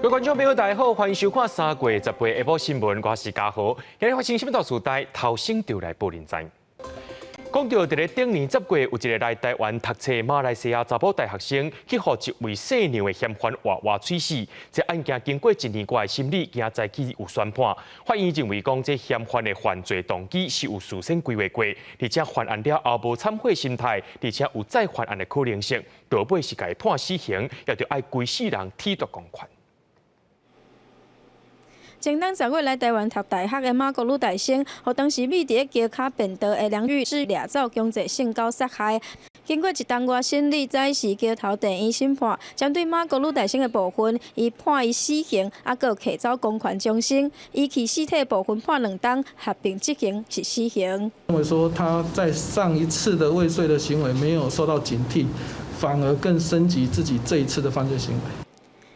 各位观众朋友，大家好，欢迎收看3月10日下晡新闻，我是嘉豪。今日发生什么大事代，头先就来报您知。讲到伫咧顶年10月，有一个来台湾读册马来西亚查甫大学生去互一位细娘的嫌犯活吹死。这案件经过1年多的审理，今早起有宣判，法院认为讲这嫌犯的犯罪动机是有事先规划过，而且犯案了后无忏悔心态，而且有再犯案的可能性，到尾是该判死刑，也着爱规世人剃度公权。前当10月来台湾读大学的马国女大生，和当时美伫街卡变道的梁玉芝掠走强制性交杀害。经过1冬外审理，再是街头第一审判，针对马国女大生的部分，伊判伊死刑，阁摕走公权终身；遗弃尸体的部分判2冬，合并执行是死刑。认为说他在上一次的未遂的行为没有受到警惕，反而更升级自己这一次的犯罪行为。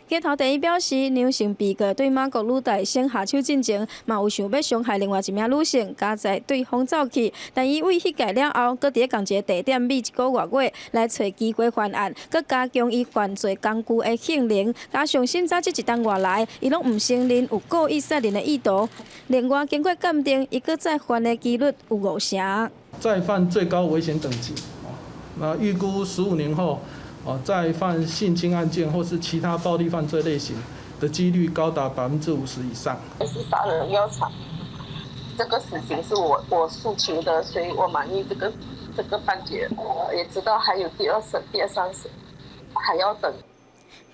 街头第一表示，娘性被告对马国女大生下手进前，嘛有想要伤害另外一名女性，加在对方走去，但伊为迄界了后，搁伫同一个地点觅1个月来找机会犯案，搁加强伊犯罪工具的性能，加上审查这1冬外来，伊拢毋承认有故意杀人的意图。另外，经过鉴定，伊搁再犯的几率有5成。再犯最高危险等级，那预估15年后。再犯性侵案件或是其他暴力犯罪类型的几率高达50%以上。是杀人要偿，这个死刑是我诉求的，所以我满意这个判决。也知道还有第2审、第3审还要等。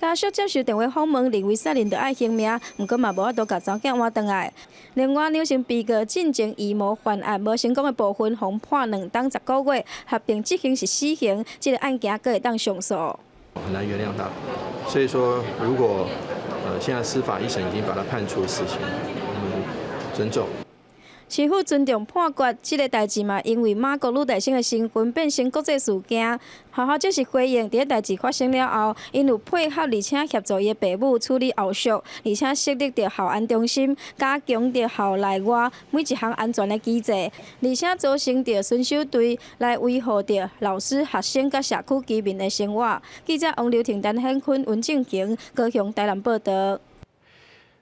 家属接受电话访问，认为杀人就爱性命，毋过嘛无法度甲查囝换转来。另外，娘性被告进前预谋犯案无成功的部分，共判2冬10个月，合并执行是死刑。这个案件阁会当上诉。很难原谅他，所以说如果现在司法一审已经把他判处死刑，尊重。市府尊重判决，这个代志嘛，因为马国女大生的身份变成国际事件。学校即是回应，伫个代志发生了后，因有配合而且协助伊的父母处理后续，而且设立着校安中心，加强着校内外每一项安全的机制，而且组成着巡守队来维护着老师、学生甲社区居民的生活。记者王刘婷、陈显坤、文正雄高雄台南报道。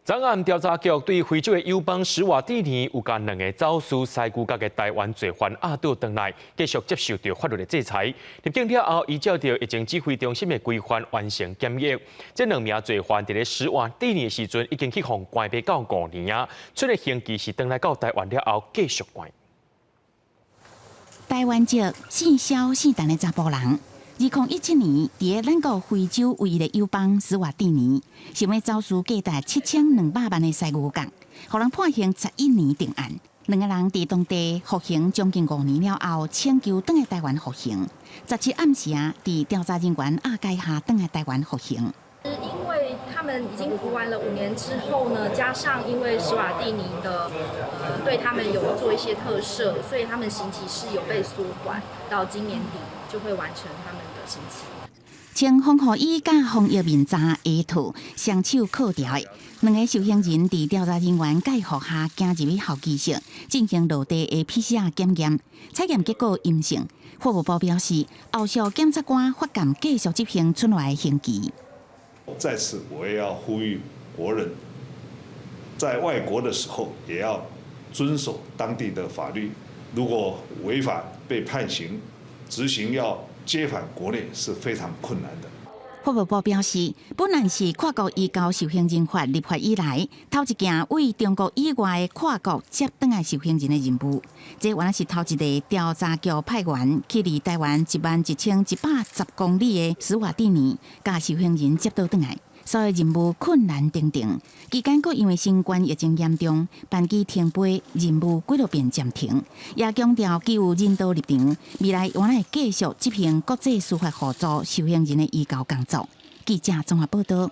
专案调查局对非洲的友邦施瓦蒂尼有甲2个走私西古角的台湾罪犯押倒回来，继续接受着法律的制裁。入境了后，依照着疫情指挥中心的规范完成检疫。这2名罪犯伫咧施瓦蒂尼的时阵已经去互关闭到5年啊，出的刑期是回来到台湾了后继续关。台湾籍姓肖姓陈的查甫人。2017年，伫咱国非洲唯一的友邦施瓦蒂尼，想要走私价值7200万的西牛角，互人判刑11年定案。2个人伫当地服刑将近5年了后，请求返来台湾服刑。17暗时啊，伫调查人员押解下返来台湾服刑。因为他们已经服完了5年之后呢，加上因为施瓦蒂尼的对他们有做一些特赦，所以他们刑期是有被缩短，到今年底就会完成他们的刑期。穿防护衣甲防疫面罩下套，双手扣掉的2个受刑人，伫调查人员介护下行入去候机室进行落地的 PCR 检验，采验结果阴性。法务部表示，后续检察官发函继续执行剩来的刑期。在此，我也要呼吁国人，在外国的时候也要遵守当地的法律。如果违法被判刑，执行要接返国内是非常困难的。法务部表示，本案是跨国移交受刑人法立法以来头一件为中国以外的跨国接返来受刑人的任务。这原来是头一个调查局派员去离台湾11110公里的施瓦蒂尼，甲受刑人接到返来。所以任务困难重重，期间阁因为新冠疫情严重，班机停飞，任务几多遍暂停。也强调具有人道立场，未来原来会继续执行国际司法合作受刑人的移交工作。记者综合报道。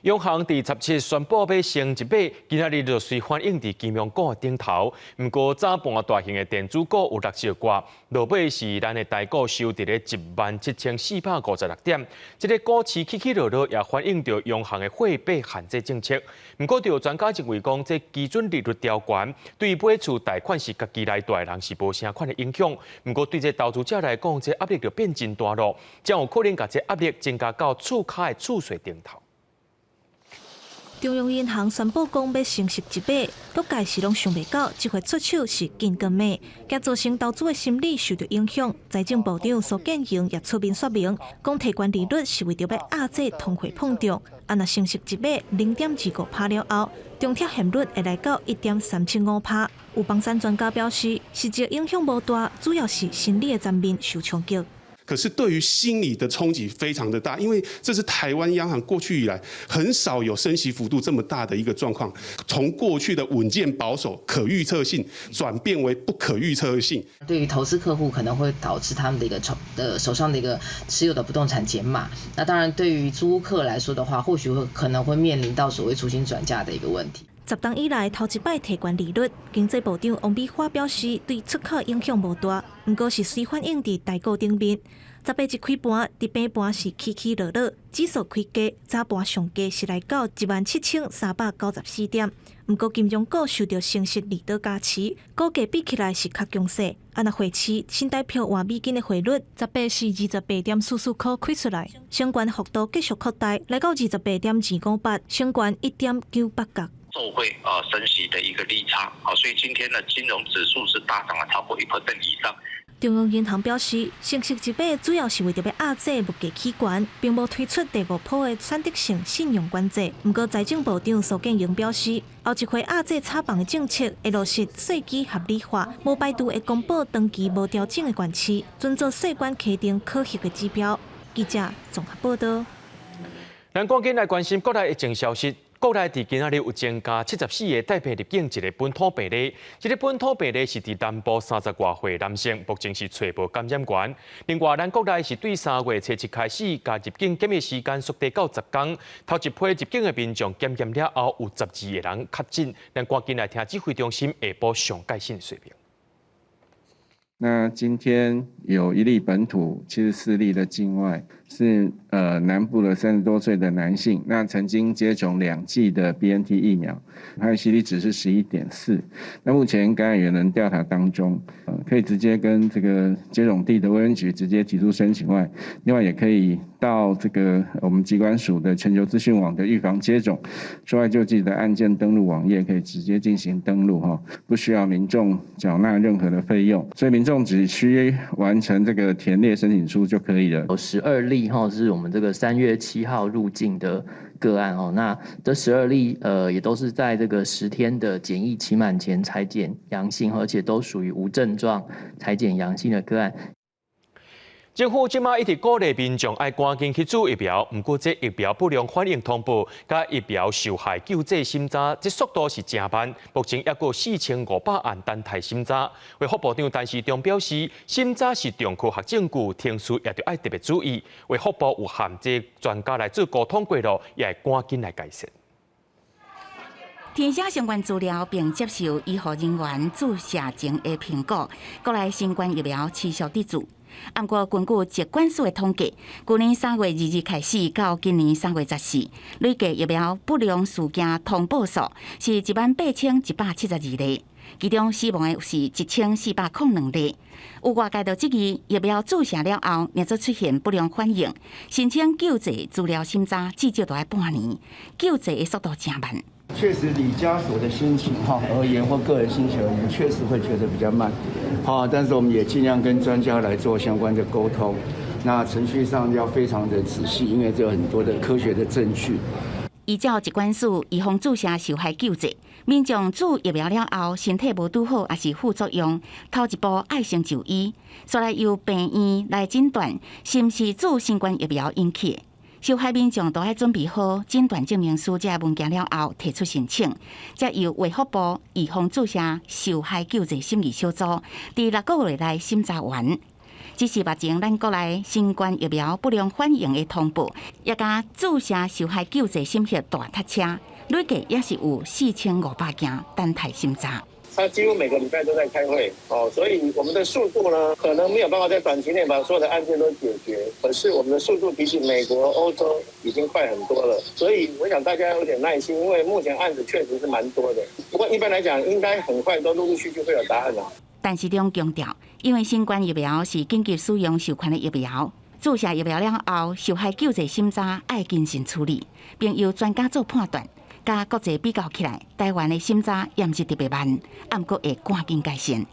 永航第17宣布要升一码，今仔日就随反映伫金融股顶头。不过早盘大型的电子股有落小挂，落尾是咱的台股收伫咧17456点。这个股市起起落落，也反映着央行的货币限制政策。不过，有专家认为讲，这基准利率调悬，对买厝贷款是家己来大人是无啥款的影响。不过，对这投资者来讲，这压力就变真大咯，将有可能把这压力增加到厝骹的厝税顶头。中央银行宣布讲要升息1码，各界是拢想袂到，这回出手是紧跟美，加造成投资的心理受到影响。财政部长苏建荣也出面说明，讲提悬利率是为着要压制通货膨胀，若升息1码0.25%了后，中贴现率会来到1.375%。有房产专家表示，实际影响无大，主要是心理的层面受冲击。可是对于心理的冲击非常的大，因为这是台湾央行过去以来很少有升息幅度这么大的一个状况，从过去的稳健保守、可预测性转变为不可预测性。对于投资客户可能会导致他们的一个手上的一个持有的不动产减码。那当然，对于租客来说的话，或许可能会面临到所谓出清转价的一个问题。10档以来头一摆提悬利率，经济部长王美花表示，对出口影响无大，不过是随反映伫台股顶面。18一开盘，伫平盘是起起落落，指数开价，早盘上价是来到17394点。不过金融股受到升息利多加持，股价比起来是较强势。若汇市新台币换美金的汇率，18是28.44块开出来，相关幅度继续扩大，来到28.258，相关1.98角。受惠升息的一个利差，所以今天的金融指数是大涨了超过1% 以上。中央银行表示，升息1码主要是为着要压制物价起悬，并无推出第5波的选择性信用管制。不过，财政部长苏建荣表示，后一回压制炒房的政策会落实税基合理化，无排除会公布长期无调整的管期，遵照税关规定可行的指标。记者综合报道。咱赶紧来关心国内疫情消息。国内伫今仔日有增加74个带病入境一个本土病例，这个本土病例是伫南部30多岁男性，目前是找无感染源。另外，咱国内是对3月初1开始，加入境检疫时间缩短到10天。头一批入境的民众检验了后，有12个人确诊。咱赶紧来听指挥中心下晡上盖新水平。那今天有1例本土，74例的境外，是南部的30多岁的男性，那曾经接种2剂的 BNT 疫苗，他的 CD 值是11.4。那目前感染源人调查当中，可以直接跟这个接种地的卫生局直接提出申请外，另外也可以到这个我们疾管署的全球资讯网的预防接种出外救济的案件登录网页，可以直接进行登录哈，不需要民众缴纳任何的费用，所以民众只需完成这个填列申请书就可以了。有12例哈，是我们这个3月7号入境的个案哦。那这12例也都是在这个10天的检疫期满前采检阳性，而且都属于无症状采检阳性的个案。政府即马一直鼓励民众爱赶紧去注疫苗，不过这疫苗不良反应通报、甲疫苗受害救济审查，这速度是真慢。目前约过4500案等待审查。卫福部长陈时中表示，审查是重科学证据，听书也着爱特别注意。卫福部有函这专家来做沟通过路，也会赶紧来解释。填写相关资料并接受医护人员注射前的评估，国内新冠疫苗持续得住。不过，根据疾管署的统计，去年3月2日开始到今年3月14，累计疫苗不良事件通报数是18172例，其中死亡的是1402例。有外界就质疑疫苗注射了后，若做出现不良反应，申请救济资料审查至少都要半年，救济的速度真慢。确实，以家属的心情而言，或个人心情而言，确实会觉得比较慢，但是我们也尽量跟专家来做相关的沟通。那程序上要非常的仔细，因为这有很多的科学的证据。依照疾管署预防注射受害救济，民众注疫苗了后，身体无拄好，也是副作用，头一步爱先就医，再来由病院来诊断是毋是注新冠疫苗引起的。受害民众都要准备好诊断证明书这文件了后，提出申请，再由卫福部预防注射受害救济审议小组伫6个月内审查完。只是目前咱国内新冠疫苗不良反应的通报，也甲注射受害救济审核大塞车，累计也是有4500件等待审查。他几乎每个礼拜都在开会所以我们的速度呢，可能没有办法在短期内把所有的案件都解决。可是我们的速度比起美国、欧洲已经快很多了，所以我想大家有点耐心，因为目前案子确实是蛮多的。不过一般来讲，应该很快都陆陆续续会有答案了。但是中强调，因为新冠疫苗是紧急使用授权的疫苗，注射疫苗了后，受害救济审查要谨慎处理，并由专家做判断。甲国际比较起来，台湾的审查也毋是特别慢，毋过会赶紧改善。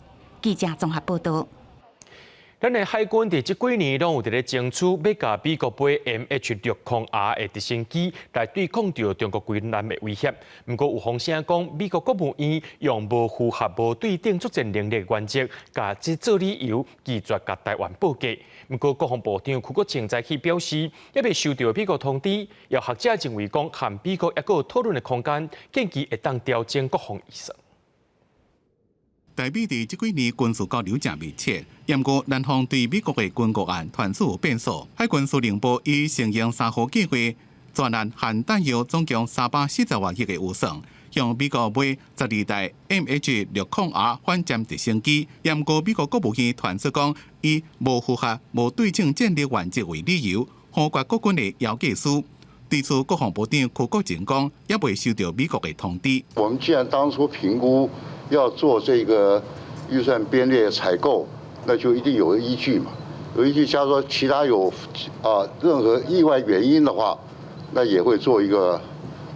记者综合报道。咱的海军伫即几年拢有伫咧争取，要甲美国买 MH60R 的直升机来对抗着中国军舰的威胁。不过有风声讲，美国国务院用无符合无对等作战能力的原则，甲即做理由拒绝甲台湾报价。不过国防部长邱国正在去表示，也未收到美国通知。有学者认为讲，和美国还佫有讨论的空间，建议会当调整国防预算。台美伫即几年军事交流正密切，不过南方对美国的军购案传出有变数。海军司令部已承认3号计划专案含弹药总共340万亿的预算，向美国买12台 MH60R 反舰直升机。不过美国国务院传出讲，以无符合无对称战略原则为理由，忽略国军的要计书。对此，国防部长邱国正讲，也未收到美国的通知。我们既然当初评估要做这个预算编列采购，那就一定有依据嘛。有依据，假如说其他有任何意外原因的话，那也会做一个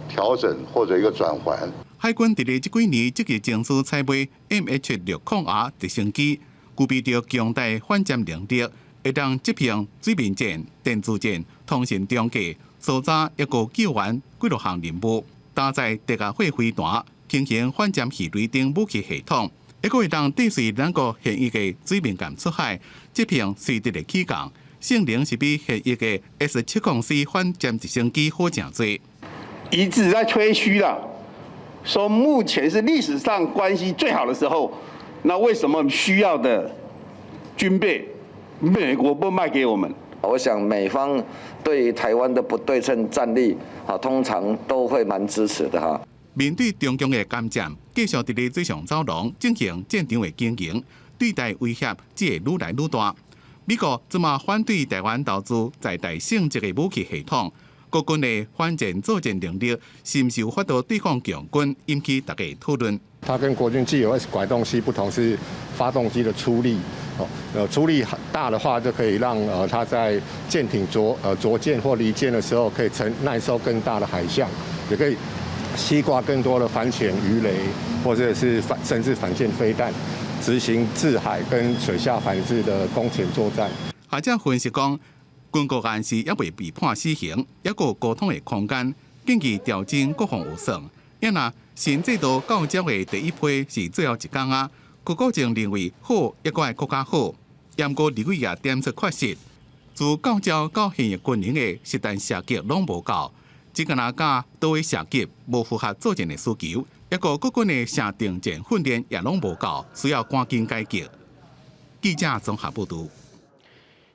调整或者一个转换。海军伫咧即几年积极争取采买 MH60R 直升机，具备着强大反舰能力，会当击平水面舰、电子舰、通信中继、搜查一个救援几多项任务，搭载敌亚会飞弹。进行反舰鱼雷等武器系统，还可会当对随咱国现役的水面舰出海，击平随敌的起降，性能是比现役的 S704 反舰直升机好真多。一直在吹嘘了，说目前是历史上关系最好的时候，那为什么需要的军备美国不卖给我们？我想美方对台湾的不对称战力通常都会蛮支持的哈。面对中共的干占，继续伫咧水上走廊进行战场的经营，对台威胁只会愈来愈大。美国怎么反对台湾投资在台性质的武器系统？国军的反舰作战能力是毋是有法度对抗强军，引起大家讨论。它跟国军既有 S 拐动器不同，是发动机的出力。出力大的话，就可以让它在舰艇着舰或离舰的时候，可以耐受更大的海象，也可以吸挂更多的反潜鱼雷，或者是甚至反舰飞弹，执行制海跟水下反制的攻潜作战。学者分析讲，军购案是也未被判死刑，也有沟通的空间，建议调整国防预算。因若新制度到招的第一批是最后一天啊，邱国正认为好也该更加好。不过李伟也点出缺失，自到招到现役军人的实弹射击拢无够。只敢甲倒位射击无符合作战的需求，一个国军的射定舰训练也拢无够，需要赶紧改革。记者综合报道。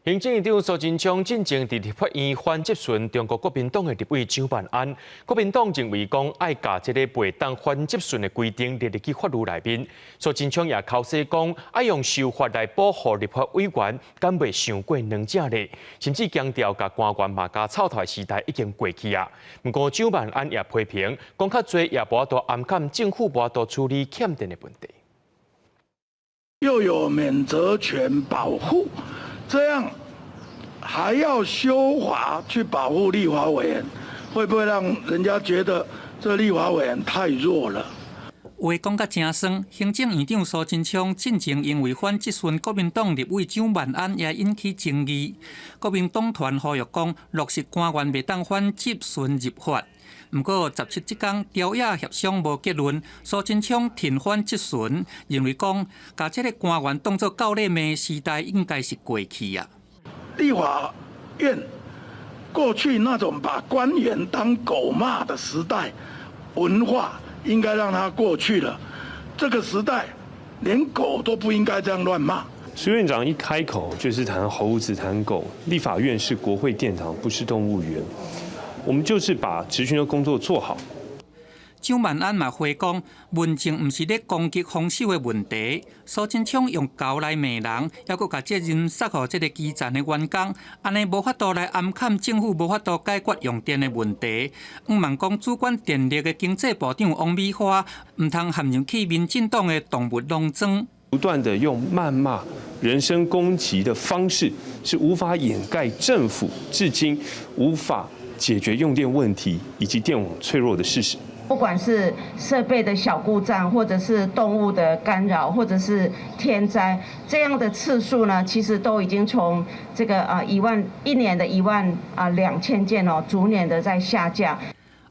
行政院长苏贞昌进前伫立法院反质询中国国民党的立委蒋万安，国民党认为讲爱把这个袂当反质询的规定列入去法律内面。苏贞昌也口说讲爱用修法来保护立法委员，敢袂伤过两者呢？甚至强调甲官员嘛加草台时代已经过去啊。不过蒋万安也批评讲较侪也无法度暗砍政府无法度处理欠电的问题。又有免责权保护。这样还要修法去保护立法委员，会不会让人家觉得这立法委员太弱了？话讲甲真酸，行政院长苏贞昌进前因为反质询国民党立委蒋万安，也引起争议。国民党团呼吁讲落实官员袂当反质询入法。不过17即天朝野协商无结论，苏贞昌停反质询，认为讲把这个官员当作教练的时代应该是过去啊。立法院过去那种把官员当狗骂的时代文化，应该让它过去了。这个时代连狗都不应该这样乱骂。苏院长一开口就是谈猴子、谈狗，立法院是国会殿堂，不是动物园。我们就是把质询的工作做好。蒋万安嘛回讲，文政唔是咧攻击防守的问题。苏贞昌用狗来骂人，还佫甲责任塞互这个基层的员工，安尼无法度来暗砍政府无法度解决用电的问题。望讲主管电力的经济部长王美花，唔通陷入去民进党的动物农庄。不断的用谩骂、人身攻击的方式，是无法掩盖政府至今无法解决用电问题以及电网脆弱的事实。不管是设备的小故障，或者是动物的干扰，或者是天灾，这样的次数呢，其实都已经从这个一年的12000件哦，逐年的在下降。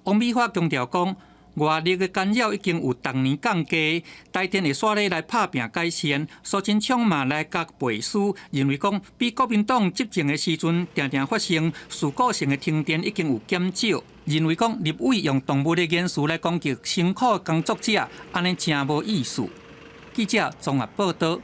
王美花强调讲，外力的干扰已经有逐年降低，台电会煞力来拍拼改善。苏贞昌嘛来甲背书，认为讲比国民党执政的时阵常常发生事故性的停电已经有减少。认为讲立委用动物的言辞来攻击辛苦工作者，安尼真无意思。记者综合报道。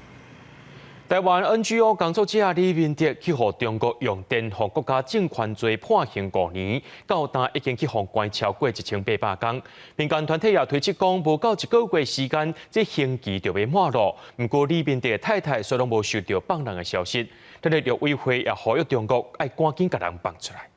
台湾 NGO 工作者李明哲去互中国用电互国家政权罪判刑5年，到今已经去互关超过1800天。民间团体也推出讲，无到1个月时间，这刑期就要满了。不过李明哲的太太虽然无受到放人的消息，但是陆委会也呼吁中国要赶紧把人放出来。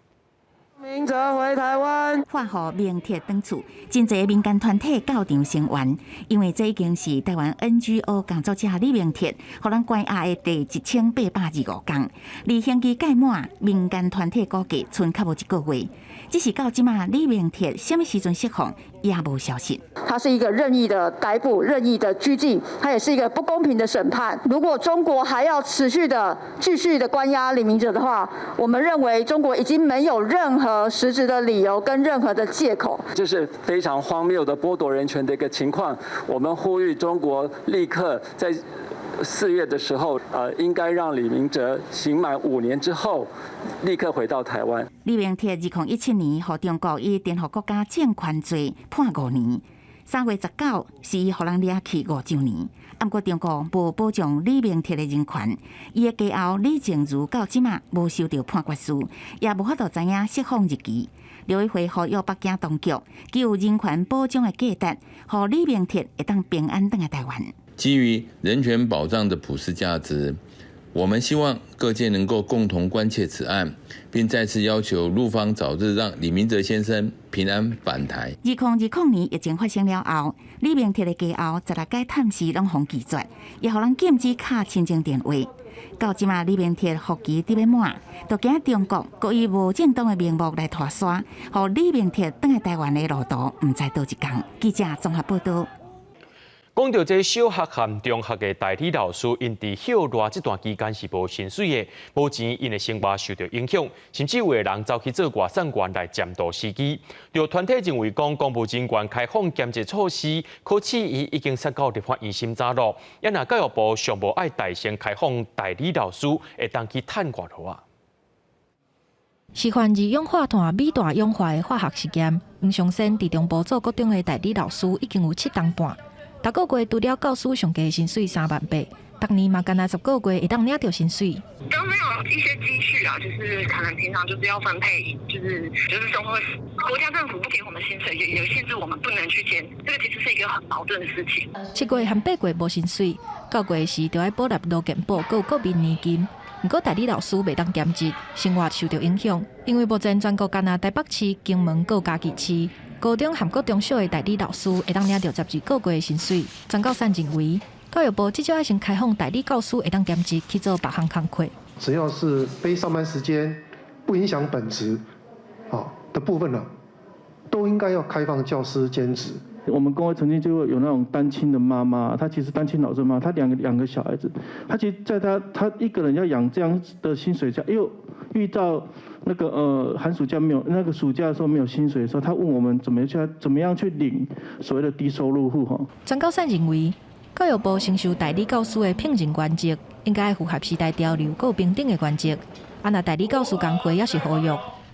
明哲回台湾，发予明哲返厝，真侪民间团体到场声援，因为这已经是台湾 NGO 工作者李明哲，互人关押的第1825天。离刑期届满，民间团体估计剩较无1个月。只是到即马，李明哲什么时阵释放也无消息。它是一个任意的逮捕、任意的拘禁，它也是一个不公平的审判。如果中国还要继续的关押李明哲的话，我们认为中国已经没有任何实质的理由跟任何的借口。这是非常荒谬的剥夺人权的一个情况。我们呼吁中国立刻在4月的时候，应该让李明哲刑满5年之后，立刻回到台湾。李明哲2017年互中国以颠覆国家政权罪判5年，3月19是伊互人抓去5周年。不过中国无保障李明哲的人权，伊的家后李静茹到即马无收到判决书，也无法度知影释放日期。陆委会呼吁北京当局具有人权保障的价值，互李明哲会当平安回来台湾。基于人权保障的普世价值，我们希望各界能够共同关切此案，并再次要求陆方早日让李明哲先生平安返台。2020年疫情发生了后，李明哲的家后16届探视拢互拒绝，也互人禁止敲亲情电话。到即马，李明哲服期伫要满，就惊中国故以无正当的名目来拖沙，互李明哲返来台湾的路途唔知倒一天。记者综合报道。讲到这小学和中学的代理老师，因伫休热这段期间是无薪水的，无钱，因的生活受到影响，甚至有的人走去做外送员来占夺司机。有团体认为讲，公务人员开放减职措施，可耻伊已经杀到立法院审查了。也若教育部尚无爱大声开放代理老师，会当去探外头啊。示范二氧化碳钼大氧化的化学实验，黄尚先伫中部做高中的代理老师已经有7年半。逐个月除了教师上加薪水38000，逐年嘛干那10个月会当领到薪水。都没有一些积蓄啊，就是可能平常就是要分配，就是生活，国家政府不给我们薪水，也限制我们不能去减，这个其实是一个很矛盾的事情。7月和8月无薪水，9月时就要补纳劳健保，还有国民年金。不过代理老师袂当减职，生活受到影响，因为目前全国干那台北市、金门、还有嘉义市。高中和国中小的代理老师会当领到12个月的薪水。张教授认为，教育部至少要先开放代理教师会当兼职去做别项工课。只要是非上班时间不影响本职的部分呢，都应该要开放教师兼职。我们工会曾经就有那种单亲的妈妈，她其实单亲老师妈，她两个小孩子，她其实在她一个人要养这样的薪水下，又遇到那个寒暑假没有，那个暑假的时候没有薪水的时候，她问我们怎么样去领所谓的低收入户哈。张高善认为，教育部承受代理教师的聘任原则，应该符合时代潮流，还有平等的原则。若代理教师工会也是呼吁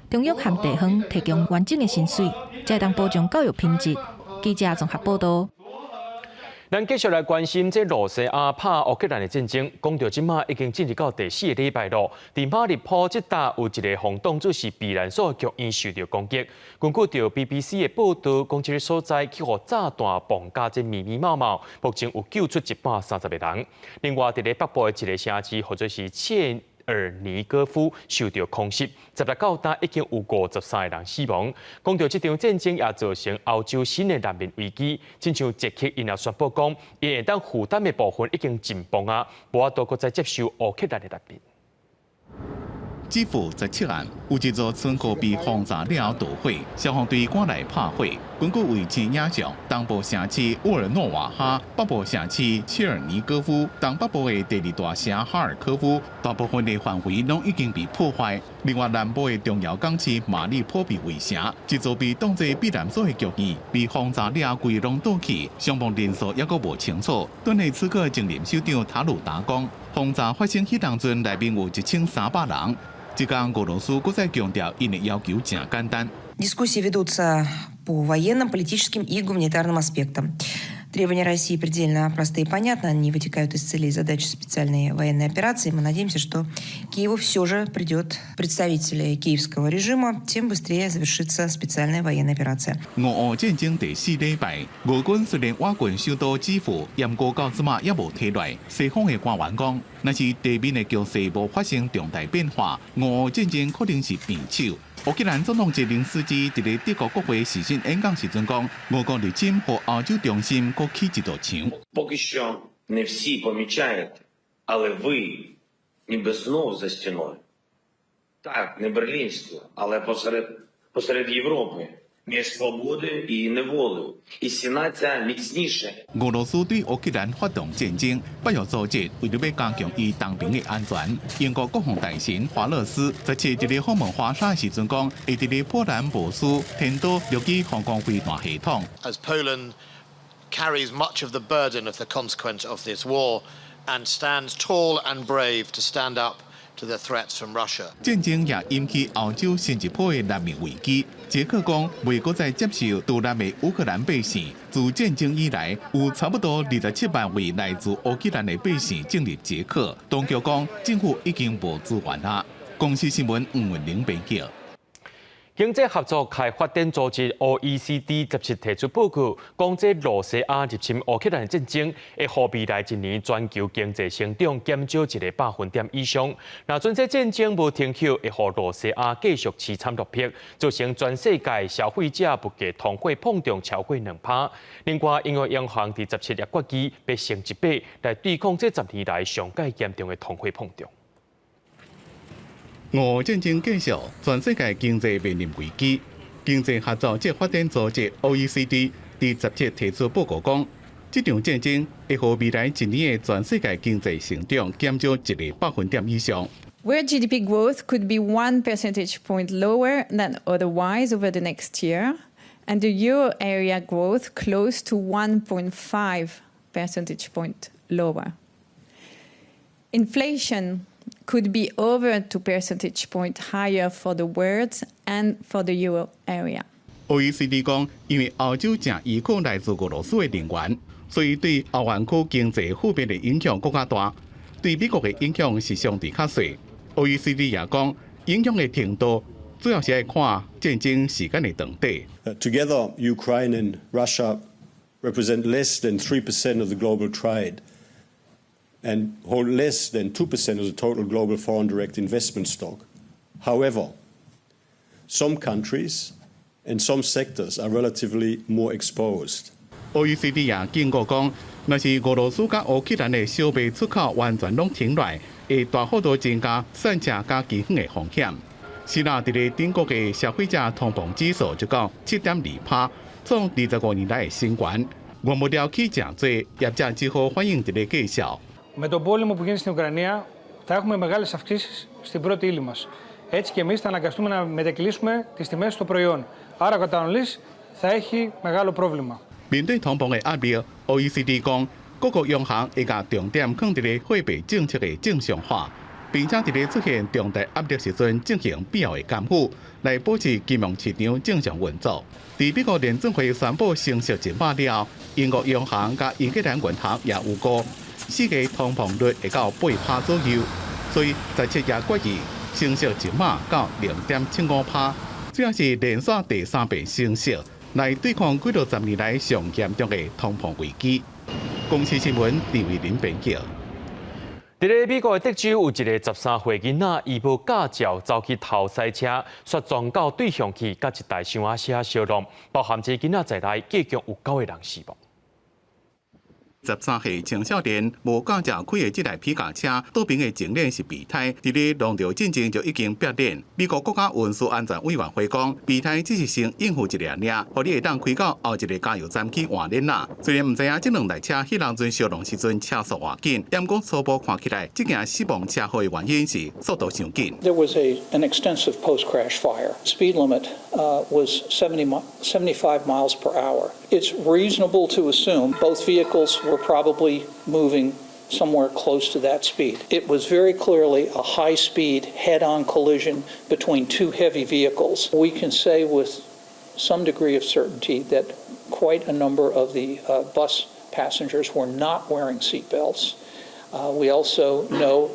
中央和地方提供完整的薪水，才当保障教育品质。记者综合报道。咱继续来关心这罗西亚拍乌克兰的战争，讲到即马已经进入到第4个礼拜了。伫马里坡这带有一个红当作是避难所的剧院受到攻击。根据到 BBC 的报道，讲这个所在去互炸弹绑架这密密麻麻，目前有救出130个人。另外，伫咧北部的一个城市或者是切尔尼戈夫受到空袭，16到今已经有53个人死亡。讲到这场战争也造成欧洲新的难民危机，亲像捷克因也宣布讲，因会当负担的部分已经尽崩啊，无法度再接受乌克兰的难民。支付17案，有一座村屋被轰炸了后捣毁，消防队赶来拍火。根据卫星影像，东部城市沃尔诺瓦哈、北部城市切尔尼戈夫、东北部的第二大城哈尔科夫，大部分的范围拢已经被破坏。另外，南部的重要港市马里波比围城，一座被当作避难所的剧院，被轰炸了规拢倒去，伤亡人数也阁无清楚。敦内此刻前任首长塔鲁达讲，轰炸发生迄当阵内面有1300人。这天俄罗斯搁再强调，因的要求真简单。Дискуссии ведутся по военным, политическим и гуманитарным аспектам. Требования России предельно простые и понятны. Они вытекают из целей и задач специальной военной операции. Мы надеемся, что Киеву все же придет представители киевского режима, тем быстрее завершится специальная военная операция. 俄乌战争第4礼拜，俄军虽然瓦郡首都基辅，严过到即马也无退落。西方的官员讲，若是地面的局势无发生重大变化，俄乌战争可能是平手。乌克兰总统泽连斯基伫咧德国国会视讯演讲时阵讲，俄国入侵和欧洲中心各起一道墙。Поки що не всі помічаєте, але ви ніби знов за стіною. Так, не берлінською, але посеред Європи. Між свободою і неволею. І стіна ця міцніше. 俄羅斯對烏克蘭發動戰爭，8月組織為了要加強伊當兵嘅安全，英國國防大臣華勒斯17日訪問華沙時陣講，會伫咧波蘭波斯添多陸基航空飛彈系統。As Poland carries much of the burden of the consequence of this war and stands tall and brave to stand up to the threats from Russia. 戰爭也引起歐洲新一波嘅難民危機。捷克講未閣再接受獨立嘅烏克蘭百姓。自戰爭以來，有差不多27萬位來自烏克蘭嘅百姓進入捷克。當局講政府已經無資源啦。公司新聞吳文玲報道。經濟合作及發展組織 OECD 17提出報告，講這羅西亞入侵烏克蘭戰爭會讓未來一年全球經濟成長減少100%以上。若準這戰爭無停歇，會讓羅西亞繼續凄慘落魄，造成全世界消費者物價通貨膨脹超過2%。另外，因為央行第17日決議要升1倍，來對抗這10年來上界嚴重的通貨膨脹。俄烏戰爭繼續，全世界經濟面臨危機。經濟合作及發展組織 OECD 第17提出報告講，這場戰爭會讓未來一年嘅全世界經濟成長減少100%以上。Where GDP growth could be 1 percentage point lower than otherwise over the next year, and the euro area growth close to 1.5 percentage point lower. Inflation could be over 2 percentage point higher for the world and for the euro area. OECD 講，因為歐洲正依靠來自俄羅斯嘅能源，所以對歐元區經濟負面嘅影響更加大。對美國嘅影響是相對較細。OECD 也講，影響嘅程度主要是要看戰爭時間嘅長短。Together, Ukraine and Russia represent less than 3% of the global trade, and hold less than 2% of the total global foreign direct investment stock. However, some countries and some sectors are relatively more exposed. OECD 也警告講，若是俄羅斯甲烏克蘭嘅小麥出口完全攏停落，會大幅度增加產值加饑荒嘅風險。是那伫咧中國嘅消費者通膨指數就到7.2%，創25年來嘅新高。原物料起真濟，業者只好反映伫咧計數。Με τον πόλεμο που γίνει στην Ουκρανία θα έχουμε μεγάλες αυξήσεις στην πρώτη ύλη μας. Έτσι και εμείς θα αναγκαστούμε να μετεκλείσουμε τις τιμές στο προϊόν. Άρα ο καταναλωτής θα έχει μεγάλο πρόβλημα. 面對通膨嘅壓力 ，OECD 講各國央行會將重點放喺咧貨幣政策嘅正常化，並且喺咧出現重大壓力時陣進行必要嘅監護，來保持金融市場正常運作。喺美國聯準會宣布升息1碼了，英國央行甲英格蘭銀行也有過。世界通膨率會到8%左右，所以17日決議升息1碼到0.75%，主要是連續第3遍升息，來對抗幾多10年來上嚴重嘅通膨危機。公司新聞李維林報道。在咧美國德州有一個13歲囡仔，伊無駕照走去偷賽車，摔撞到對向去，甲一台箱仔車燒亡，包含這囡仔在內，計共有9個人死亡。13岁青少年无驾照开的这台皮卡车，倒边的前脸是备胎，伫咧路途进前就已经别链。美国国家运输安全委员会讲，备胎只是先应付一辆尔，互你会当开到后一个加油站去换链啦。虽然唔知影这两台车迄当阵烧动时阵车速偌紧，但讲初步看起来，这件死亡车祸的原因是速度伤紧。There was an extensive post-crash fire. Speed limit was 75 miles per hour. It's reasonable to assume both vehicles were probably moving somewhere close to that speed. It was very clearly a high-speed head-on collision between two heavy vehicles. We can say with some degree of certainty that quite a number of the bus passengers were not wearing seat belts. We also know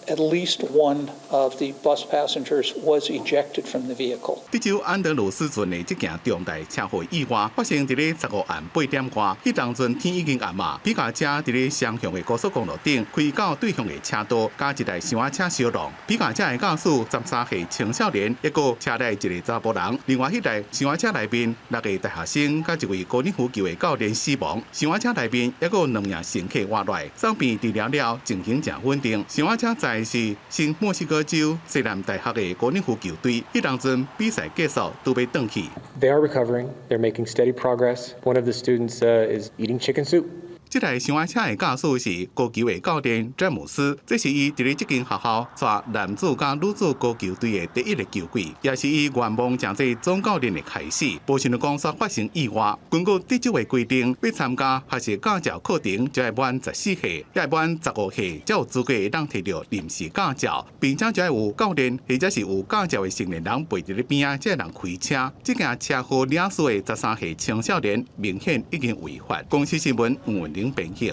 at least one of the bus passengers was ejected from the vehicle. 德州安德鲁斯郡的这件重大车祸意外发生伫咧15暗8点外，迄当阵天已经暗嘛，皮卡车伫咧双向的高速公路顶开到对向的车道，加一台箱仔车烧动。皮卡车的驾驶13岁青少年，一个车内一个查甫人，另外迄台箱仔车内面6个大学生，甲一位高等呼救的教练死亡。箱仔车内面还有2名乘客活落来，伤病治疗了，情形正稳定。箱仔车载是新墨西哥州西南大学的高等呼救队，迄当阵比赛结束都要转去。They are recovering. They're making steady progress. One of the students is eating chicken soup. 这台箱仔车的驾驶是高球的教练詹姆斯，这是伊伫咧这间学校带男子甲女子高球队的第一个球季，也是伊愿望成为总教练的开始。无想到公司发生意外，根据德州的规定，要参加学习驾照课程就要满14岁，也要满15岁才有资格会当摕到临时驾照，并且就要有教练或者是有驾照的成年人陪伫咧边仔才会当开车。这件车祸惹死的13岁青少年，明显已经违法。公司新闻吴文玲编辑。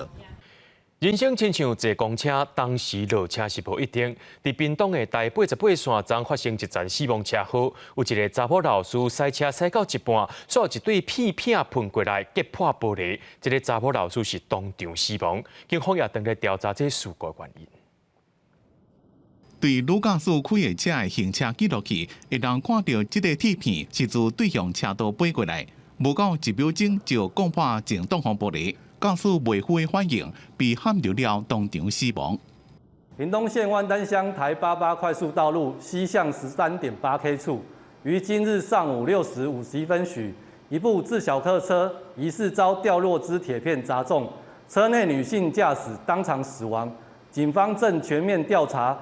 人生亲像坐公车，当时落车是无一定。伫屏东的台北18线站发生一站死亡车祸，有一个查某老师驶车驶到一半，煞有一对屁片喷过来，击破玻璃。这个查某老师是当场死亡。警方也正在调查这事故原因。对女驾驶开的车的行车记录器，会当看到这个铁片是自对向车道飞过来，无到1秒钟就撞破前挡风玻璃。驾驶未符的反应，被焊着了，当场死亡。屏东县万丹乡台88快速道路西向13.8K 处，于今日上午6时51分许，一部自小客车疑似遭掉落之铁片砸中，车内女性驾驶当场死亡。警方正全面调查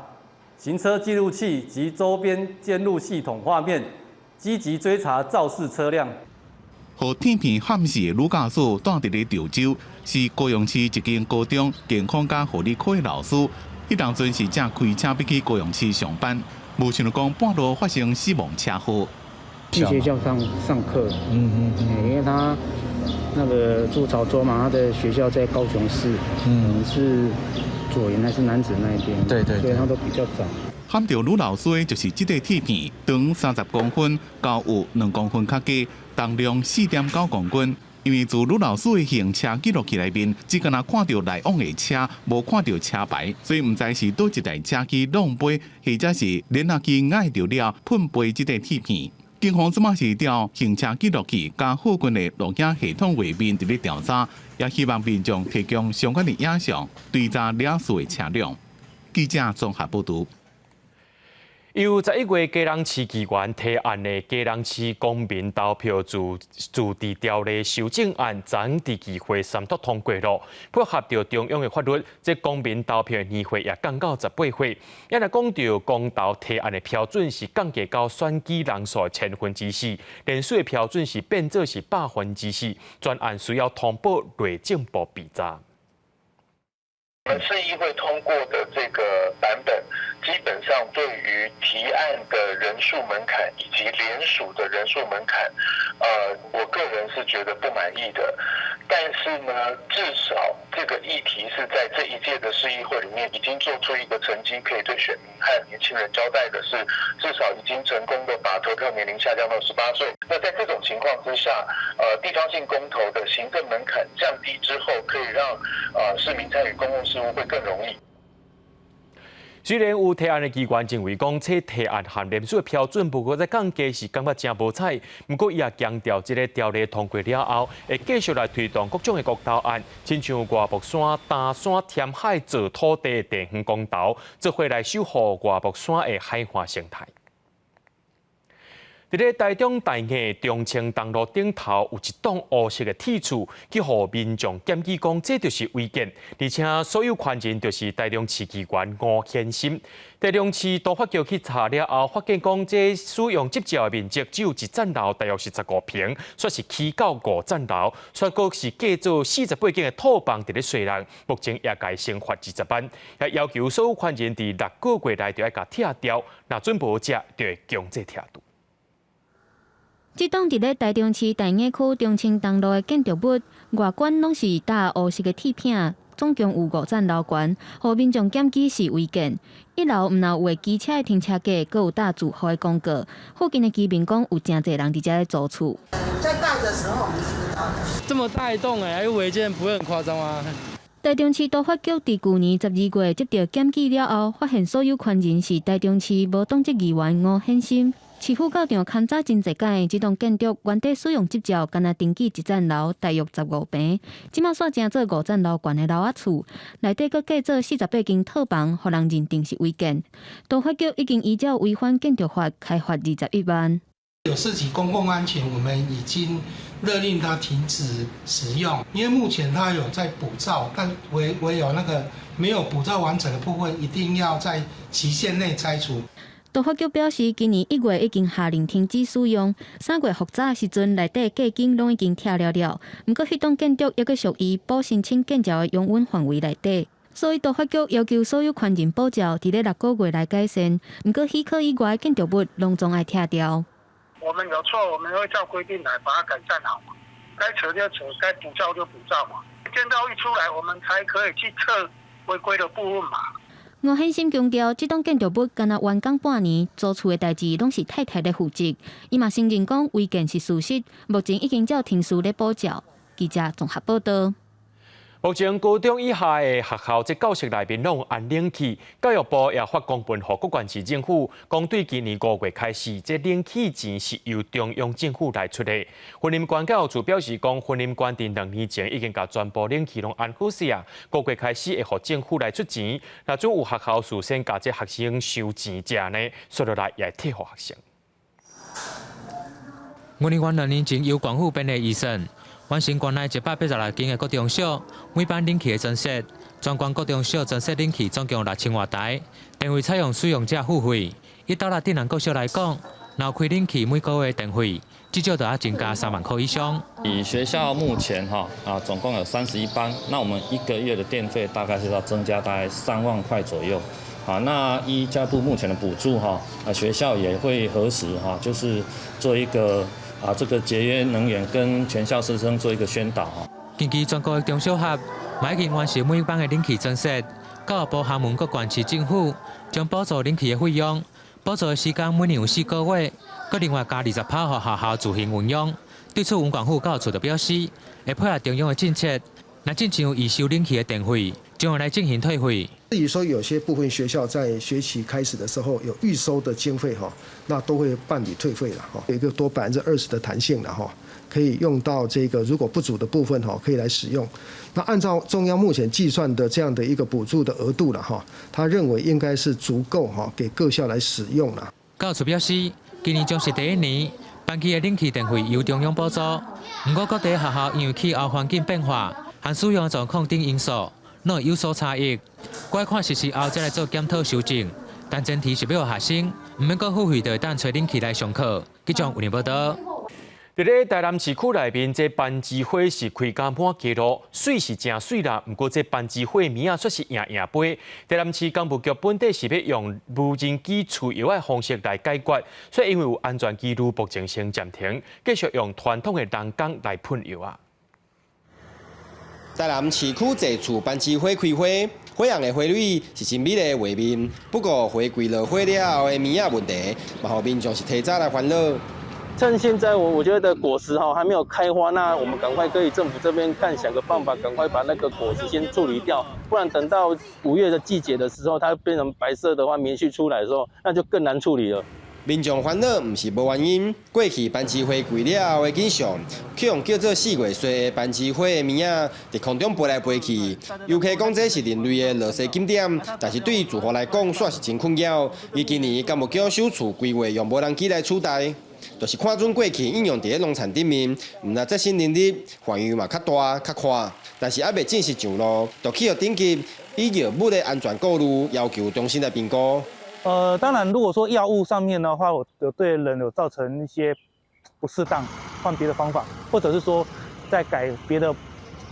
行车记录器及周边监录系统画面，积极追查肇事车辆。和铁片憾死的女驾驶住伫咧潮州，是高雄市一间高中健康加护理科的老师。迄当阵是正开车要去高雄市上班，无想到讲半路发生死亡车祸。去学校上课，因为他那个住潮州嘛，他的学校在高雄市，是左营还是南子那一边？对，所以他都比较早。焊着女老师的就是这个铁片，长30公分，高有2公分较低，重量4.9公斤。因为自女老师的行车记录器内面，只敢看到来往的车，无看到车牌，所以唔知是倒一台车机弄飞，或者是连下机碍着了喷飞这个铁片。警方即马是调行车记录器加附近的录影系统画面伫咧调查，也希望民众提供相关的影像，追查惹事的车辆。记者综合报道。由11月基隆市议员提案的基隆市公民投票自治条例修正案，昨昏伫议会三读通过了。配合着中央的法律，这公民投票年岁也降到18岁。也来讲到公投提案的标准是降低到选举人数4%，连署的标准是变做是4%。专案需要通报内政部备查。我们市议会通过的这个版本，基本上对于提案的人数门槛以及联署的人数门槛，我个人是觉得不满意的。但是呢，至少这个议题是在这一届的市议会里面已经做出一个成绩，可以对选民和年轻人交代的是，至少已经成功的把投票年龄下降到18岁。那在这种情况之下，地方性公投的行政门槛降低之后，可以让市民参与公共事务会更容易。虽然有提案的机关认为讲，这提案含联署的标准，不过在降价是感觉真无彩。不过伊也强调，这个条例通过了后，会继续来推动各种的公投案，亲像外木山、大山填海造土地地方公投，则会来守护外木山的海岸生态。伫咧台中大雅中清东路顶头有一栋乌色的铁厝，去互民众检举讲，这就是违建，而且所有权人就是台中市机关吴显心。台中市都法局去查了后，发现讲这使用执照的面积只有一层楼，大约是15平，说是起到5层楼，说个是建造48间的土房伫咧衰人，目前也该先罚20万，也要求所有权人伫6个月内就要甲拆掉，若准无者就会强制拆除。这栋伫咧台中市大雅区中清东路的建筑物，外观拢是搭乌色的铁片，总共有5层楼高，互民众检举是违建。1楼毋但有的机车的停车格，阁有搭住户的公告。附近的居民讲，有真侪人伫遮咧租厝。在盖的时候，我们知道这么大一栋还有违建，不会很夸张吗？台中市都法局伫去年12月接到检举了后，发现所有权人是台中市无党籍议员吴显心。市副校长勘查真侪间，这栋建筑原底使用执照，敢若登记1层楼，大约15平，即马煞成做5层楼悬的楼仔厝，内底阁建造48间套房，互人认定是违建。都法局已经依照违反建筑法开罚21万。有涉及公共安全，我们已经勒令它停止使用，因为目前它有在补造，但唯有那个没有补造完整的部分，一定要在期限内拆除。都法局表示，今年1月已经下令停止使用，3月复查时阵，内底架景拢已经拆了。不过，迄栋建筑抑阁属于补申请建造的拥稳范围内底，所以都法局要求所有权人补照，伫咧6个月来改善。不过，许可以外的建筑物拢总爱拆掉。我们有错，我们会照规定来把它改善好嘛，该扯就扯，该补照就补照嘛。建造一出来，我们才可以去测违规的部分嘛。吴显心强调，这栋建筑物敢若完工半年，租厝的代志拢是太太咧负责。伊嘛承认讲违建是事实，目前已经照庭事咧补照。记者综合报道。目前高中以下的学校在教室内面拢安冷气，教育部也发公文给各县市政府，讲对今年5月开始，这冷气钱是由中央政府来出的。云林县教育处表示讲，云林县伫2年前已经把全部冷气拢安好势啊，5月开始会予政府来出钱。若准有学校事先甲这学生收钱者呢，说落来也退互学生。云林县2年前由县府编的预算。完成县内186间的高中小，每班冷气的增设，全县高中小增设冷气总共6000多台，电费采用使用者付费。以斗六镇人国小来讲，若开冷气每个月电费至少都要增加3万块以上。以学校目前总共有31班，那我们1个月的电费大概是要增加大概3万块左右。那依教育部目前的补助学校也会核实就是做一个。这个节约能源跟全校师生做一个宣导近期全国的中小学已经完成每班的冷气增设，教育部函问各县市政府，将补助冷气的费用，补助的时间每年有4个月，佮另外加20%予学校自行运用。对此，文管府教育处就表示，会配合中央的政策，若真正有预收冷气的电费，将会来进行退费。至于说有些部分学校在学期开始的时候有预收的经费那都会办理退费了有一个多20%的弹性了可以用到这个如果不足的部分可以来使用。那按照中央目前计算的这样的一个补助的额度了他认为应该是足够给各校来使用了。教育处表示，今年将是第1年，班级的冷气电费由中央补助，不过各地学校因为气候环境变化和使用状况等因素。若有所差异，该看实施后再来做检讨修正。但前提是要学生唔免阁付费，就会当吹冷气来上课。记者有报道。伫咧台南市区内面，这班机火是开甲满街路，水是真水啦。不过这班机火名啊，却是硬飞。台南市工务局本地是要用无人机除油的方式来解决，所以因为有安全记录，目前先暂停，继续用传统的人工来喷油啊。台南市区侪厝班机火开火，火样的花蕊是真美的画面。不过火贵落火了后的面仔问题，嘛，互民众是提早来烦恼。趁现在我觉得果实还没有开花，那我们赶快可以政府这边想个办法，赶快把那个果实先处理掉，不然等到5月的季节的时候，它变成白色的话，棉絮出来的时候，那就更难处理了。民众烦恼不是无原因，过去班机花贵了后的景象，去用叫做4月衰的班机花的物仔伫空中飞来飞去。游客讲这是人类的落雪景点，但是对于住户来讲，煞是真困扰。伊今年敢无叫首次规划用无人机来取代，就是看准过去应用伫农产顶面，毋那这新能力范围嘛较大较宽，但是还未正式上路，就去予顶级以药物的安全顾虑要求重新来评估。当然，如果说药物上面的话，我有对人有造成一些不适当，换别的方法，或者是说再改别的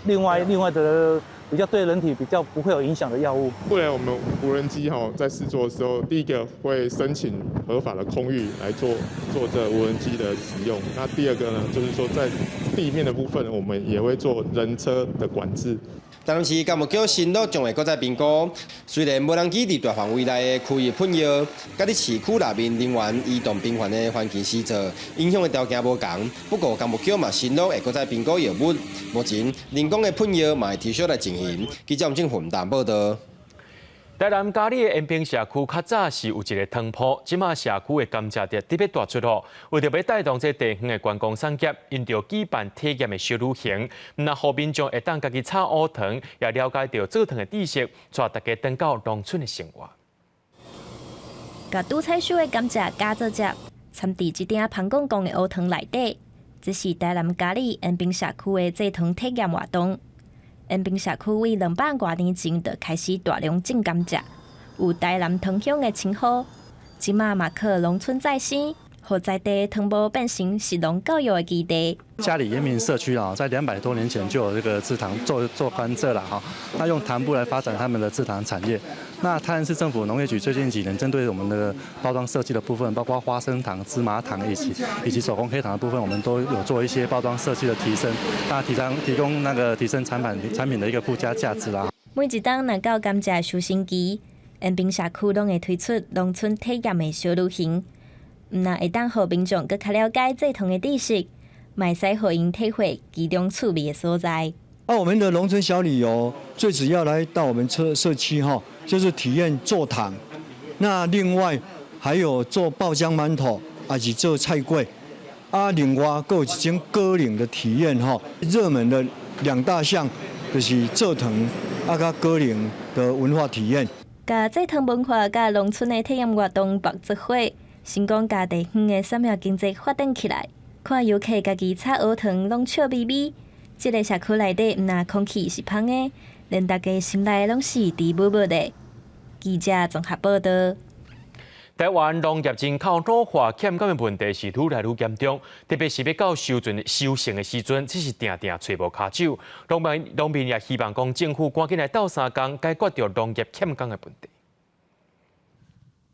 另外的比较对人体比较不会有影响的药物。未来我们无人机在试做的时候，第一个会申请合法的空域来做这无人机的使用。那第二个呢，就是说在地面的部分，我们也会做人车的管制。但是，敢无叫新路将会搁再评估。虽然无人机伫大范围内的区域喷药，甲伫市区内面人员移动频繁的环境施作，影响的条件无同。不过，敢无叫嘛新路会搁再评估药物。目前，人工的喷药嘛会持续来进行。记者郑混淡报道。台南嘉义的延平社区较早是有一个汤铺，即马社区的甘蔗叶特别大出货，为着要带动这地方的观光产业，因着举办体验的小旅行，那后民众会当家己炒乌糖，也了解到做糖的知识，带大家登到农村的生活。甲拄采收的甘蔗加做汁，掺伫一鼎香港公的乌糖内底，这是台南嘉义延平社区的制糖体验活动。延平社区为200多年前就开始大量种甘蔗，有台南糖乡的称号。即马嘛靠农村再生，让在地糖埔变成食农教育的基地。嘉里延平社区在200多年前就有这个制糖做甘蔗了哈，那用糖布来发展他们的制糖产业。那台南市政府农业局最近几年针对我们的包装设计的部分，包括花生糖、芝麻糖以及手工黑糖的部分，我们都有做一些包装设计的提升，那提供那个提升产品的一个附加价值啦。每一当若到甘蔗收成期，延平社区拢会推出农村体验的小旅行，那会当互民众更较了解制糖的知识，嘛会使互因体会其中趣味的所在。我们的农村小旅游最主要来到我们社区就是体验做糖，那另外还有做爆浆馒头，还是做菜粿，另外还有一种歌岭的体验热门的2大项就是做糖甲歌岭的文化体验。甲制糖文化甲农村的体验活动绑做伙，成功甲地方的产业经济发展起来。看游客家己炒乌糖拢笑眯眯。这个社区内底，毋但空气是香的，连大家心内拢是甜蜜蜜的。记者综合报道。台湾农业人口老化欠工的问题是愈来愈严重，特别是要到收成的时阵，只是定找无骹手。农民也希望讲政府赶紧来斗相共，解决掉农业欠工的问题。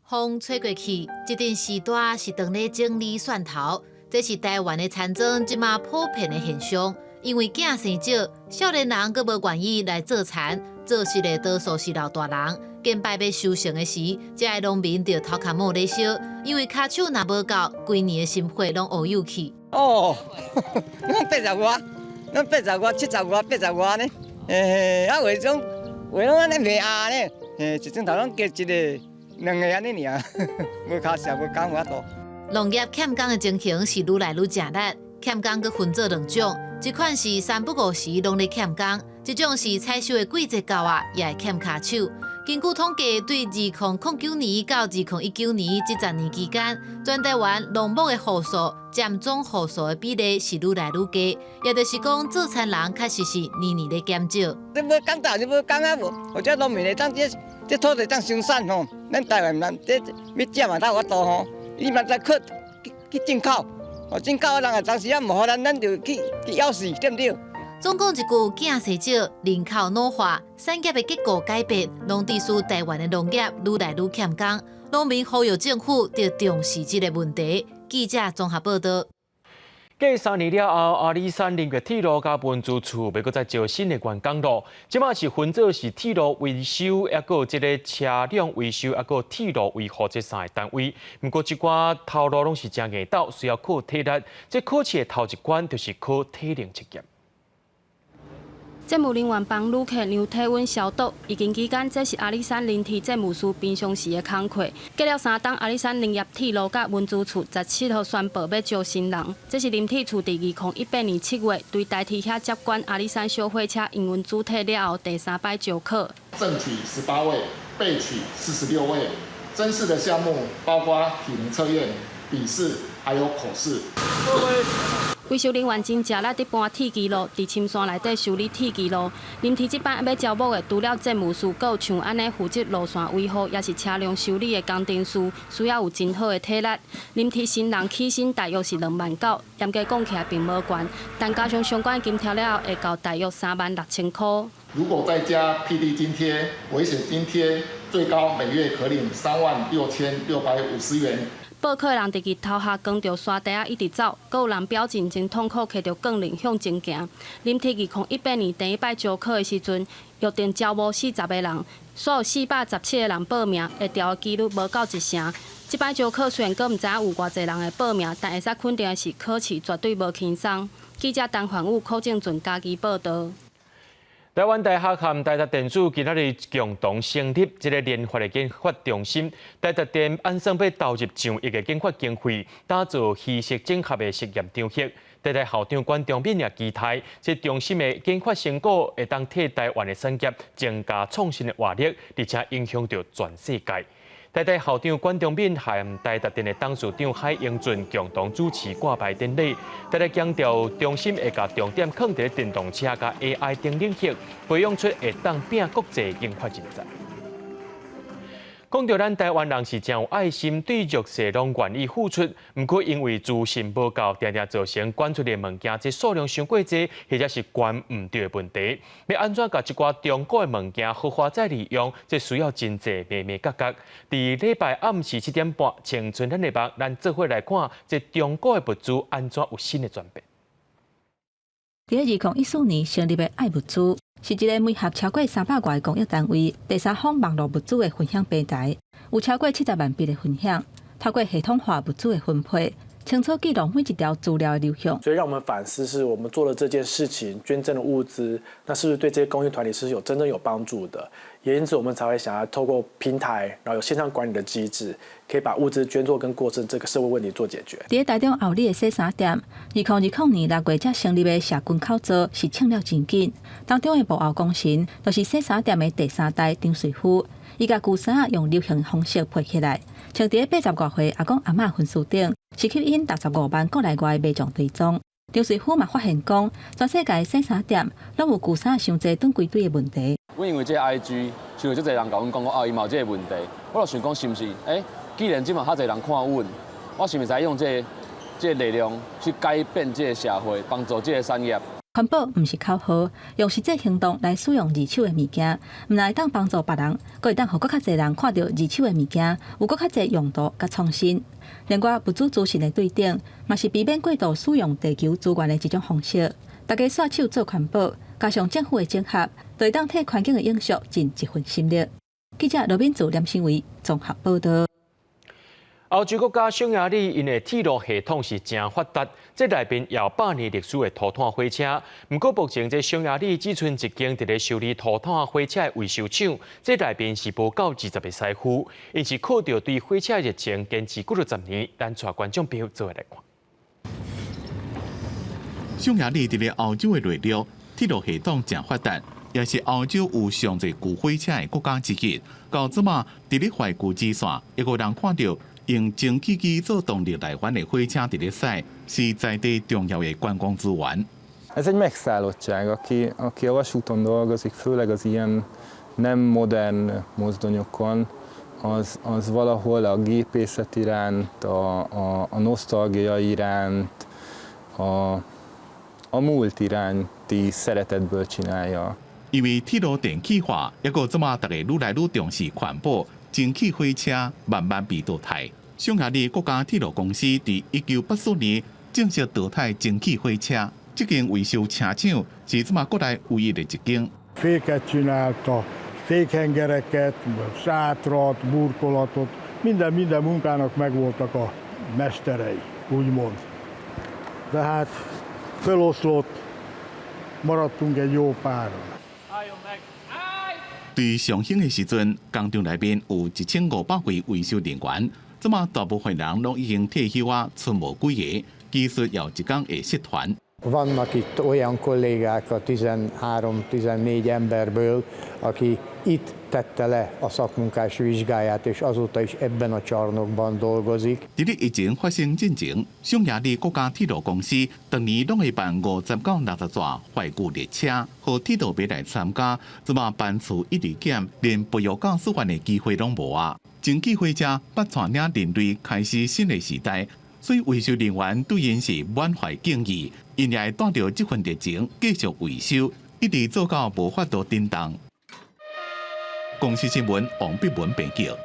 风吹过去，这阵时代是当咧整理蒜头，这是台湾的田庄即马普遍的现象。因为囝生少，少年人阁无愿意来做田，做事的多数是老大人。见摆要收成的时，这个农民就头壳摸咧烧，因为骹手若无够，规年的心血拢乌有去。哦，咱80外，咱80外、70外、80外呢，话种拢安尼袂压呢，一钟头拢加一个、2个安尼尔，无骹实无工法度。农业欠工的情形是愈来愈强烈，欠工阁分做2种。一款是3不5时拢咧欠工，这种是采收的季节到啊，也会欠骹手。根据统计，对2009年到2019年这10年期间，全台湾农牧的户数占总户数的比例是愈来愈低，也就是讲做田人确实是年年咧减少。你要讲大，你要讲啊无，或者农民会当这土地当生产吼，咱台湾人这要食嘛当法度吼，伊嘛再去进口。进口的人啊，当时啊无互咱就去咬死，对不对？总讲一句，囝生少，人口老化，产业的结构改变，拢致使台湾的农业愈来愈欠工。农民呼吁政府要重视这个问题。记者综合报道。隔3年了后，阿里山林业铁路甲文资处要搁再招新的员工咯。即马是分做是铁路维修，还有即个车辆维修，还有铁路维护这3个单位。不过，一寡头路拢是真硬斗，需要靠体力。这考试的头一关就是考体能测验。政务人员帮旅客量体温消毒，疫情期间，这是阿里山林铁政务司平常时的工课。隔了3档，阿里山林业铁路甲文资处17号宣布要招新人。这是林铁处伫2018年7月对台铁遐接管阿里山小火车营运主体了后第3摆招考。正取18位，备取46位。甄试的项目包括体能测验、笔试还有口试。维修人员真正力伫搬铁基路，伫深山内底修理铁基路。林铁这班要招募的，除了政务司，阁有像安尼负责路线维护，也是车辆修理的工程师，需要有真好的体力。林铁新人起薪大约是2万9，严格讲起来并无悬，但加上相关津贴了后，会到大约3万6千块。如果再加 PD 津贴、危险津贴，最高每月可领36650元。报考的人伫日头下扛着沙袋啊一直走，阁有人表情真痛苦，摕着杠铃向前行。林铁2018年第1摆招考的时阵，约定招募40个人，所有417个人报名，会调的几率无到1成。这摆招考虽然阁毋知影有偌济人会报名，但会使肯定的是考试绝对无轻松。记者陈焕武、柯正俊家己报道。台湾大学和台达电子今仔日共同成立这个联合的研发中心，台达电安算要投入上亿个研发经费，打造稀释整合的实验场域。台大校长关忠敏也期待，这中心的研发成果会当替台湾的产业增加创新的活力，而且影响到全世界。台大校长关忠敏和台达电的董事长海英俊共同主持挂牌典礼。台大强调，中心会把重点放在电动车和 AI 等领域，培养出会当拼国际研发人才。讲到咱台湾人是真有爱心，对弱势拢愿意付出。不过因为资讯不够，常常造成捐出的物件这数量伤过济，或者是捐唔到的问题。要安怎甲一寡中国的物件合法再利用，这需要真济眉眉角角。伫礼拜暗时7点半，青春咱的目，咱做伙来看这中国的物资安怎有新的转变。伫2014年成立的爱物资。是一个每合超过300个的公益单位，第三方网络物资的分享平台，有超过70万笔的分享，透过系统化物资的分配，清楚记录每一条资料的流向。所以让我们反思，是我们做了这件事情，捐赠的物资，那是不是对这些公益团体是真正有帮助的？也因此，我们才会想要透过平台，然后有线上管理的机制，可以把物资捐作跟过剩这个社会问题做解决。伫台中后里的洗衫店，2020年6月才成立的社群口罩是抢了真紧，当中的幕后功臣，就是洗衫店的第3代张水夫。伊甲旧衫用流行的方式配起来，穿伫80多岁阿公阿嬷婚事顶，是吸引65万国内外民众追踪。张水夫嘛发现讲，全世界洗衫店拢有旧衫伤济囤规堆的问题。我因为这 IG， 就有足侪人甲阮讲讲，伊嘛有这个问题，我就想讲是毋是？既然即嘛较侪人看阮，我是毋是用这个力量去改变这个社会，帮助这个产业？环保毋是口号，用实际行动来使用二手的物件，毋但会当帮助别人，阁会当互搁较侪人看到二手的物件有搁较侪用途甲创新。另外，物资资讯的对等，嘛是避免过度使用地球资源的一种方式。大家刷手做环保，加上政府的整合，就会当替环境的影响尽一份心力。记者罗敏祖、梁新伟综合报道。欧洲国家匈牙利因的铁路系统是真发达，这内面有100年历史的涂炭火车。不过目前这匈牙利只剩一间伫咧修理涂炭火车的维修厂，这内面是无够20个师傅，因此靠着对火车的热情，坚持几10年。咱带观众朋友做来看。匈牙利伫咧欧洲的内陆，铁路系统真发达，也是欧洲有上侪旧火车的国家之一。到即马，伫咧怀旧之线，一个人看到用蒸汽机做动力来源的火車伫咧駛，是在地重要嘅觀光資源。Ez egy megszállottság, aki a vasúton dolgozik, főleg az ilyen nem modern mozdonyokon, az valahol a gépészet iránt, a nosztalgia iránt, a múlt iránti szeretetből csinálja. 因為鐵路電氣化，一個即馬大家愈來愈重視環保。蒸汽火車慢慢被淘汰。匈牙利國家鐵路公司喺1984年正式淘汰蒸汽火車。這間維修車廠是即馬國內唯一的一間。Féket csinálta, fékhengereket, sátrat, burkolatot, minden munkának megvoltak a mesterei, úgymond. Tehát feloszlott, maradtunk egy jó páron. 對上興的時陣，工廠內面有1500位維修人員，即馬大部分人都已經退休啊，出無幾個，技術又一工會失傳。Vannak itt olyan kollégák a 13-14 emberből, aki itt tette le a szakmunkás vizsgáját, és azóta is ebben a csarnokban dolgozik. 在疫情發生之前，匈牙利國家鐵路公司當年都會辦50到60座懷舊列車，和鐵路迷來參加，即馬辦處一日檢，連培育教師範的機會都無啊！蒸汽火車不帶領人類開始新的時代。所以維修人員對因是滿懷敬意，因也帶着這份熱情繼續維修，一直做到無法度震動。公司新聞王碧文報道。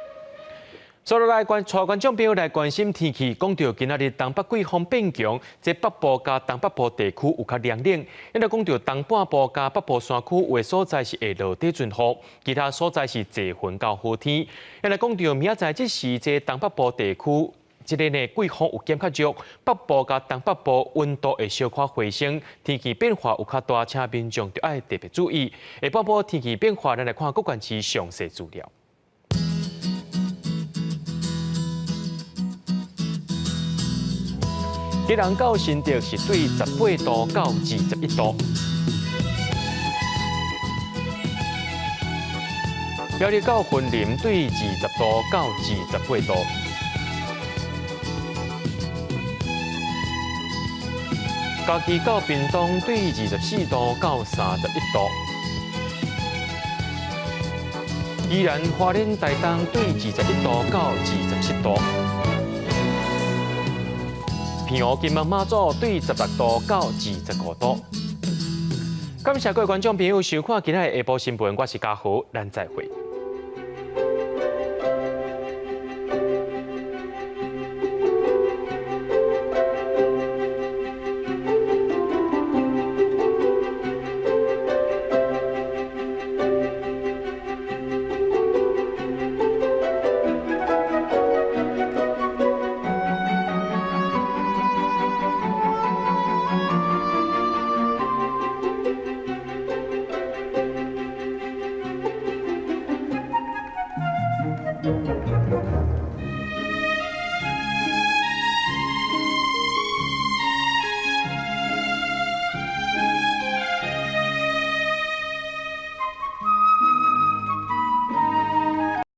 所以觀眾朋友來關心天氣，講到今仔日東北季風變強，即北部加東北部地區有較涼冷。因為講到東半部加北部山區有的所在是會落地陣雨，其他所在是濟雲到好天。因為講到明仔載即時即東北部地區。即個呢，季風有減較弱，北部甲東北部溫度會小可回升，天氣變化有較大，請民眾要愛特別注意。下半部天氣變化，咱來看各縣市詳細資料。基隆到新竹是對18度到21度，苗栗到雲林對20度到28度。嘉義到屏東對24度到31度，宜蘭花蓮台東對21度到27度，平湖金門馬祖對16度到25度。感謝各位觀眾朋友收看今日的下晡新聞，我是嘉豪，咱再會。